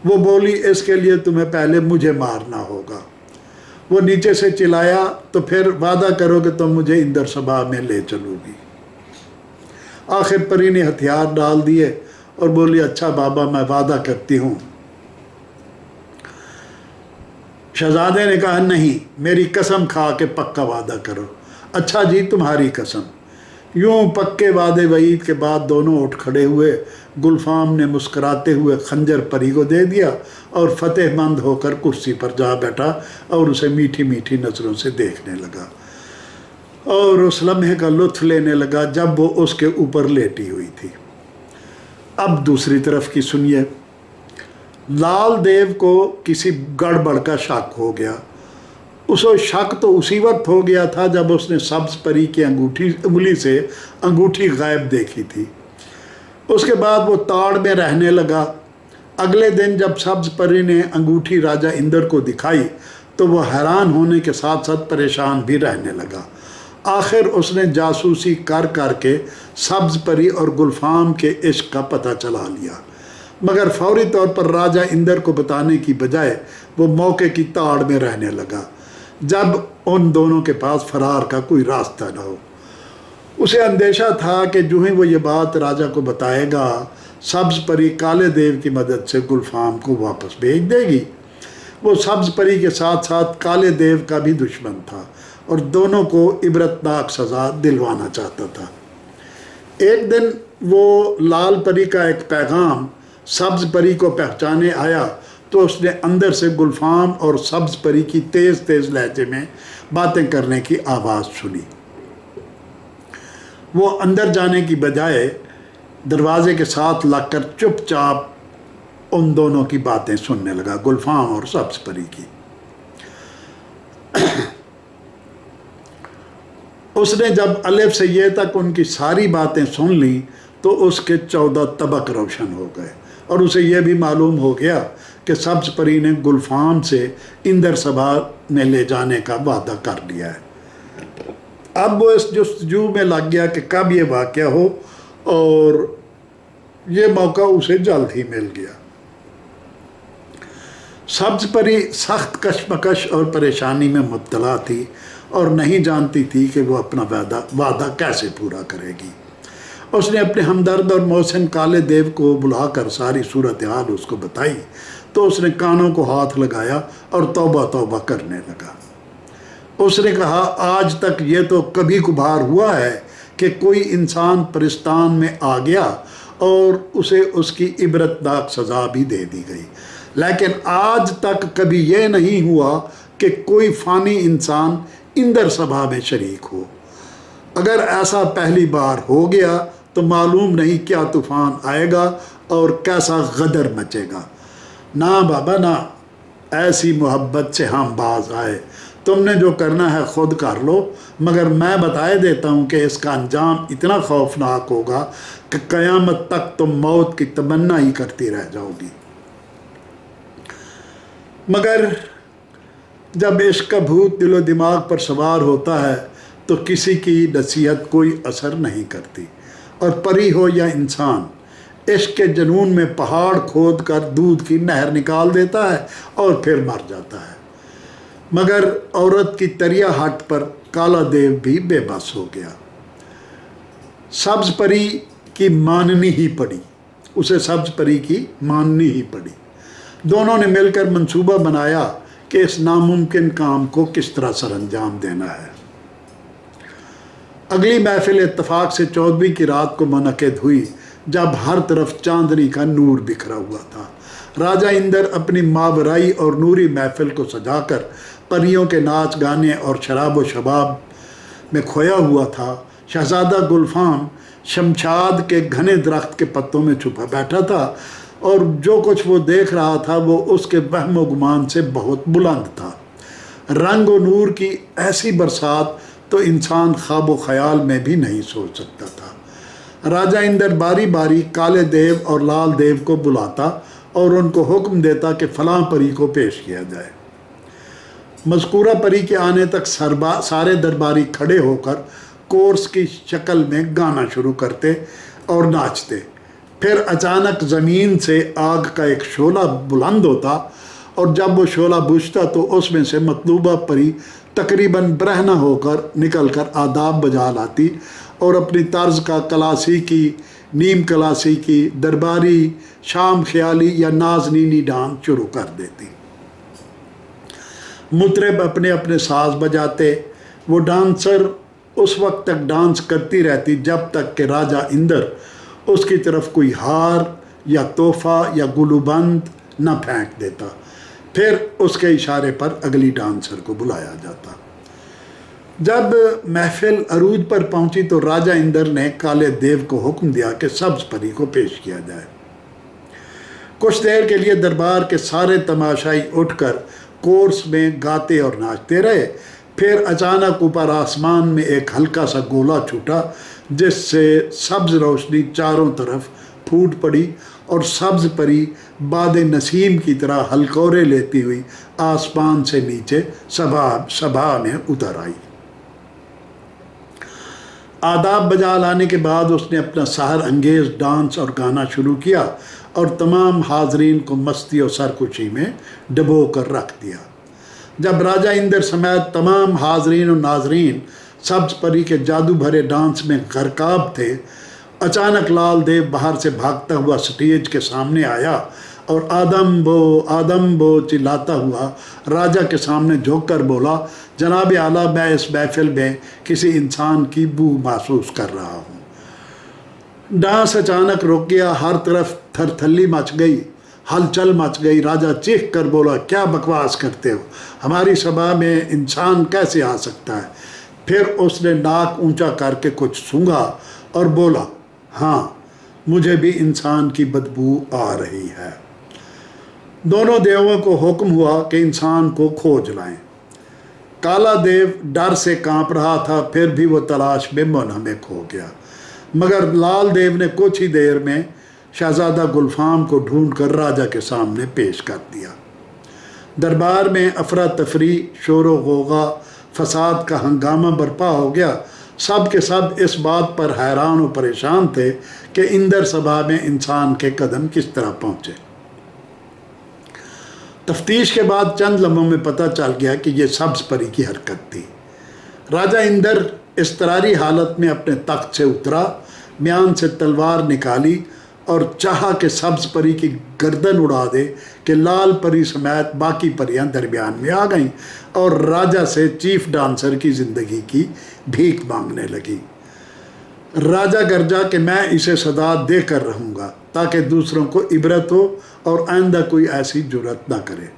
वो बोली इसके लिए तुम्हें पहले मुझे मारना होगा। वो नीचे से चिल्लाया तो फिर वादा करो कि तुम मुझे इंदर सभा में ले चलोगी। आखिर परी ने हथियार डाल दिए और बोली अच्छा बाबा मैं वादा करती हूँ। शहजादे ने कहा नहीं, मेरी कसम खा के पक्का वादा करो। अच्छा जी तुम्हारी कसम। यूं पक्के वादे वईद के बाद दोनों उठ खड़े हुए। गुलफाम ने मुस्कुराते हुए खंजर परी को दे दिया और फतेहमंद होकर कुर्सी पर जा बैठा और उसे मीठी मीठी नज़रों से देखने लगा और उस लम्हे का लुत्फ लेने लगा जब वो उसके ऊपर लेटी हुई थी। अब दूसरी तरफ की सुनिए। लाल देव को किसी गड़बड़ का शक हो गया। उसे शक तो उसी वक्त हो गया था जब उसने सब्ज परी की उंगली से अंगूठी गायब देखी थी। उसके बाद वो ताड़ में रहने लगा। अगले दिन जब सब्ज परी ने अंगूठी राजा इंदर को दिखाई तो वो हैरान होने के साथ साथ परेशान भी रहने लगा। आखिर उसने जासूसी कर के सब्ज परी और गुलफाम के इश्क का पता चला लिया, मगर फौरी तौर पर राजा इंदर को बताने की बजाय वो मौके की ताड़ में रहने लगा जब उन दोनों के पास फरार का कोई रास्ता न हो। उसे अंदेशा था कि जो ही वो ये बात राजा को बताएगा सब्ज परी काले देव की मदद से गुलफाम को वापस भेज देगी। वो सब्ज परी के साथ साथ काले देव का भी दुश्मन था और दोनों को इबरतनाक सज़ा दिलवाना चाहता था। एक दिन वो लाल परी का एक पैगाम सब्ज परी को पहचाने आया तो उसने अंदर से गुलफाम और सब्ज परी की तेज़ तेज़ लहजे में बातें करने की आवाज़ सुनी। वो अंदर जाने की बजाय दरवाजे के साथ लगकर चुपचाप उन दोनों की बातें सुनने लगा, गुलफाम और सब्ज परी की। उसने जब अलफ से ये तक उनकी सारी बातें सुन ली तो उसके 14 तबक रोशन हो गए और उसे यह भी मालूम हो गया कि सब्ज परी ने गुलफाम से इंदर सभा में ले जाने का वादा कर लिया है। अब वो इस जस्तजू में लग गया कि कब ये वाक़या हो और ये मौका उसे जल्द ही मिल गया। सब्ज परी सख्त कशमकश और परेशानी में मुब्तला थी और नहीं जानती थी कि वो अपना वादा कैसे पूरा करेगी। उसने अपने हमदर्द और मोहसिन काले देव को बुलाकर सारी सूरत हाल उसको बताई तो उसने कानों को हाथ लगाया और तौबा तौबा करने लगा। उसने कहा आज तक ये तो कभी कभार हुआ है कि कोई इंसान परिस्तान में आ गया और उसे उसकी इबरतनाक सज़ा भी दे दी गई, लेकिन आज तक कभी ये नहीं हुआ कि कोई फ़ानी इंसान इंदर सभा में शरीक हो। अगर ऐसा पहली बार हो गया तो मालूम नहीं क्या तूफ़ान आएगा और कैसा गदर मचेगा। ना बाबा ना, ऐसी मोहब्बत से हम बाज आए। तुमने जो करना है ख़ुद कर लो, मगर मैं बताए देता हूँ कि इसका अंजाम इतना खौफनाक होगा कि क़यामत तक तुम मौत की तमन्ना ही करती रह जाओगी। मगर जब इश्क का भूत दिलो दिमाग पर सवार होता है तो किसी की नसीहत कोई असर नहीं करती, और परी हो या इंसान इश्क के जुनून में पहाड़ खोद कर दूध की नहर निकाल देता है और फिर मर जाता है। मगर औरत की तरिया हट पर काला देव भी बेबस हो गया। सब्ज परी की माननी ही पड़ी, उसे सब्ज परी की माननी ही पड़ी। दोनों ने मिलकर मंसूबा बनाया कि इस नामुमकिन काम को किस तरह सरअंजाम देना है। अगली महफिल इत्तफाक से 14वीं की रात को मुनक़िद हुई जब हर तरफ चांदनी का नूर बिखरा हुआ था। राजा इंदर अपनी मावराई और नूरी महफिल को सजाकर परियों के नाच गाने और शराब व शबाब में खोया हुआ था। शहजादा गुलफाम शमशाद के घने दरख्त के पत्तों में छुपा बैठा था और जो कुछ वो देख रहा था वो उसके वहम गुमान से बहुत बुलंद था। रंग व नूर की ऐसी बरसात तो इंसान ख्वाब व ख्याल में भी नहीं सोच सकता था। राजा इंदर बारी बारी काले देव और लाल देव को बुलाता और उनको हुक्म देता कि फ़लाँ परी को पेश किया जाए। मज़कूरा परी के आने तक सारे दरबारी खड़े होकर कोर्स की शक्ल में गाना शुरू करते और नाचते। फिर अचानक ज़मीन से आग का एक शोला बुलंद होता और जब वो शोला बुझता तो उसमें से मतलूबा परी तकरीबन बरहना होकर निकलकर आदाब बजा लाती और अपनी तर्ज का क्लासिकी, नीम क्लासिकी, दरबारी, शाम ख्याली या नाजनीनी डांस शुरू कर देती। मुतरब अपने अपने साज बजाते। वो डांसर उस वक्त तक डांस करती रहती जब तक कि राजा इंदर उसकी तरफ कोई हार या तोहफा या गुलूबंद न फेंक देता। फिर उसके इशारे पर अगली डांसर को बुलाया जाता। जब महफिल अरूज पर पहुंची तो राजा इंदर ने काले देव को हुक्म दिया कि सब्ज परी को पेश किया जाए। कुछ देर के लिए दरबार के सारे तमाशाई उठकर कोर्स में गाते और नाचते रहे। फिर अचानक ऊपर आसमान में एक हल्का सा गोला छूटा जिससे सब्ज रोशनी चारों तरफ फूट पड़ी और सब्ज परी बाद नसीम की तरह हलकोरे लेती हुई आसमान से नीचे सभा में उतर आई। आदाब बजा लाने के बाद उसने अपना सहर अंगेज डांस और गाना शुरू किया और तमाम हाजरीन को मस्ती और सरकुशी में डबो कर रख दिया। जब राजा इंदर समेत तमाम हाजरीन और नाजरीन सब्ज परी के जादू भरे डांस में गरकाब थे, अचानक लाल देव बाहर से भागता हुआ स्टेज के सामने आया और आदम बो चिल्लाता हुआ राजा के सामने झोंककर बोला, जनाब आला, मैं इस महफिल में किसी इंसान की बू महसूस कर रहा हूँ। डांस अचानक रुक गया, हर तरफ थरथल्ली मच गई, हलचल मच गई। राजा चीख कर बोला, क्या बकवास करते हो, हमारी सभा में इंसान कैसे आ सकता है। फिर उसने नाक ऊंचा करके कुछ सूंघा और बोला, हाँ, मुझे भी इंसान की बदबू आ रही है। दोनों देवों को हुक्म हुआ कि इंसान को खोज लाएं। काला देव डर से कांप रहा था, फिर भी वो तलाश में मुनहमिक हो गया। मगर लाल देव ने कुछ ही देर में शहजादा गुलफाम को ढूंढकर राजा के सामने पेश कर दिया। दरबार में अफरा तफरी, शोर व गोगा, फसाद का हंगामा बर्पा हो गया। सब के सब इस बात पर हैरान और परेशान थे कि इंदर सभा में इंसान के कदम किस तरह पहुँचे। तफ्तीश के बाद चंद लम्हों में पता चल गया कि ये सब्ज परी की हरकत थी। राजा इंदर इस्तरारी हालत में अपने तख्त से उतरा, म्यान से तलवार निकाली और चाहा कि सब्ज परी की गर्दन उड़ा दे कि लाल परी समेत बाकी परियां दरमियान में आ गईं और राजा से चीफ डांसर की ज़िंदगी की भीख मांगने लगी। राजा गरजा कि मैं इसे सदा देकर रहूँगा ताकि दूसरों को इबरत हो और आइंदा कोई ऐसी जुर्रत ना करे।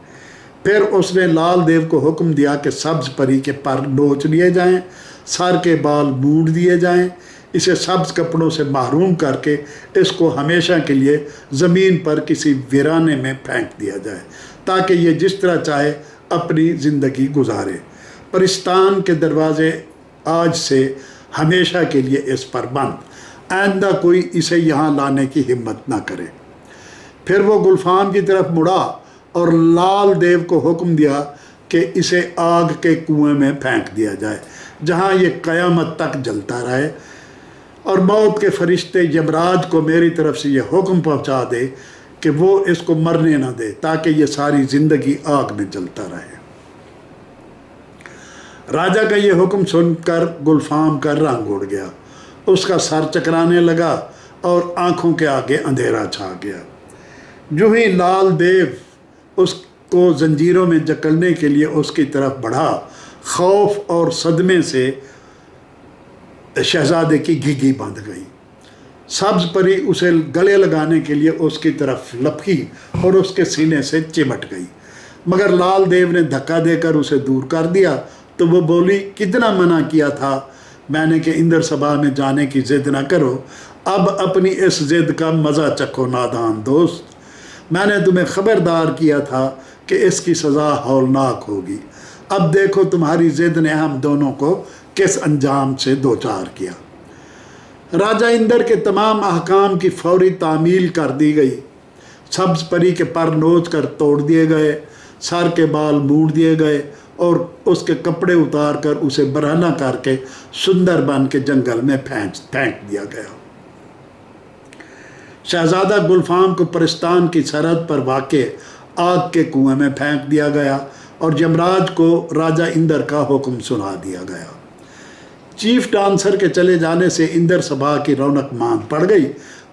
फिर उसने लाल देव को हुक्म दिया कि सब्ज परी के पर नोच लिए जाएं, सर के बाल मूंड दिए जाएं, इसे सब्ज कपड़ों से महरूम करके इसको हमेशा के लिए ज़मीन पर किसी वीराने में फेंक दिया जाए ताकि ये जिस तरह चाहे अपनी ज़िंदगी गुजारे। परिस्तान के दरवाज़े आज से हमेशा के लिए इस पर बंद, आइंदा कोई इसे यहाँ लाने की हिम्मत ना करे। फिर वो गुलफाम की तरफ मुड़ा और लाल देव को हुक्म दिया कि इसे आग के कुएं में फेंक दिया जाए जहाँ ये क़यामत तक जलता रहे, और मौत के फरिश्ते यमराज को मेरी तरफ से ये हुक्म पहुँचा दे कि वो इसको मरने ना दे ताकि ये सारी ज़िंदगी आग में जलता रहे। राजा का ये हुक्म सुनकर गुलफाम का रंग उड़ गया, उसका सर चकराने लगा और आँखों के आगे अंधेरा छा गया। जो ही लाल देव उसको जंजीरों में जकड़ने के लिए उसकी तरफ बढ़ा, खौफ और सदमे से शहजादे की घिघी बंध गई। सब्ज परी उसे गले लगाने के लिए उसकी तरफ लपकी और उसके सीने से चिमट गई, मगर लाल देव ने धक्का देकर उसे दूर कर दिया। तो वो बोली, कितना मना किया था मैंने कि इंदर सभा में जाने की ज़िद ना करो, अब अपनी इस ज़िद का मज़ा चखो नादान दोस्त। मैंने तुम्हें ख़बरदार किया था कि इसकी सज़ा हौलनाक होगी। अब देखो तुम्हारी ज़िद ने हम दोनों को किस अंजाम से दो चार किया। राजा इंदर के तमाम अहकाम की फौरी तामील कर दी गई। सब्ज परी के पर नोच कर तोड़ दिए गए, सर के बाल मूड़ दिए गए और उसके कपड़े उतार कर उसे बरहना करके सुंदरबन के जंगल में फेंक दिया गया। शहजादा गुलफाम को परिस्तान की सरहद पर वाक़े आग के कुएं में फेंक दिया गया और यमराज को राजा इंदर का हुक्म सुना दिया गया। चीफ डांसर के चले जाने से इंदर सभा की रौनक मांद पड़ गई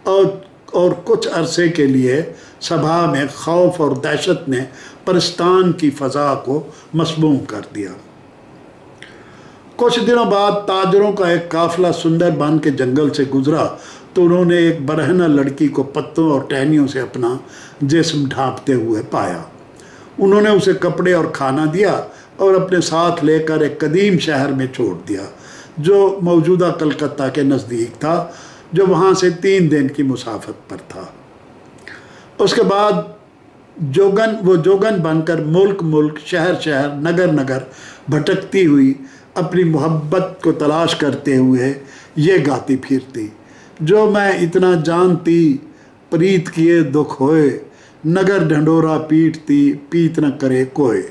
और कुछ अरसे के लिए सभा में खौफ और दहशत ने परिस्तान की फ़ज़ा को मसमूम कर दिया। कुछ दिनों बाद ताजरों का एक काफ़िला सुंदरबन के जंगल से गुजरा तो उन्होंने एक बरहना लड़की को पत्तों और टहनियों से अपना जिस्म ढांपते हुए पाया। उन्होंने उसे कपड़े और खाना दिया और अपने साथ लेकर एक कदीम शहर में छोड़ दिया जो मौजूदा कलकत्ता के नज़दीक था, जो वहाँ से 3 दिन की मुसाफत पर था। उसके बाद जोगन बनकर मुल्क शहर शहर नगर नगर भटकती हुई अपनी मोहब्बत को तलाश करते हुए ये गाती फिरती, जो मैं इतना जानती प्रीत किए दुख होए, नगर ढंडोरा पीटती पीत न करे कोई।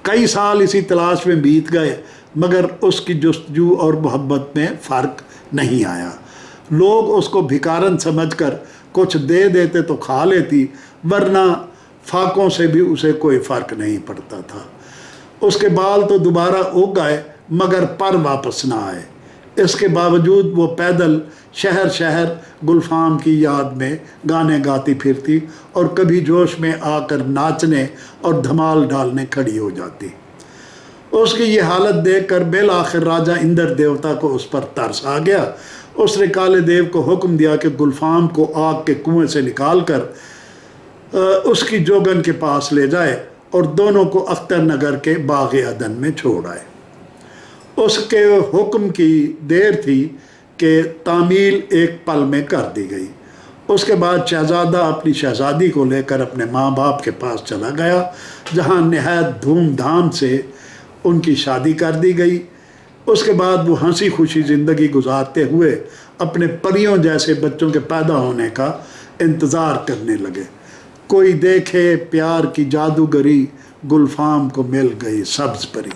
कई साल इसी तलाश में बीत गए मगर उसकी जुस्तजू और मोहब्बत में फ़र्क नहीं आया। लोग उसको भिखारन समझकर कुछ दे देते तो खा लेती, वरना फाकों से भी उसे कोई फ़र्क नहीं पड़ता था। उसके बाल तो दोबारा उग गए मगर पर वापस ना आए। इसके बावजूद वो पैदल शहर शहर गुलफाम की याद में गाने गाती फिरती और कभी जोश में आकर नाचने और धमाल डालने खड़ी हो जाती। उसकी ये हालत देखकर बिल आखिर राजा इंदर देवता को उस पर तरस आ गया। उसने काले देव को हुक्म दिया कि गुलफाम को आग के कुएं से निकालकर उसकी जोगन के पास ले जाए और दोनों को अख्तर नगर के बाग अदन में छोड़ आए। उसके हुक्म की देर थी कि तामील एक पल में कर दी गई। उसके बाद शहजादा अपनी शहजादी को लेकर अपने माँ बाप के पास चला गया, जहाँ नहायत धूमधाम से उनकी शादी कर दी गई। उसके बाद वो हंसी खुशी ज़िंदगी गुजारते हुए अपने परियों जैसे बच्चों के पैदा होने का इंतज़ार करने लगे। कोई देखे प्यार की जादूगरी, गुलफाम को मिल गई सब्ज़ परी।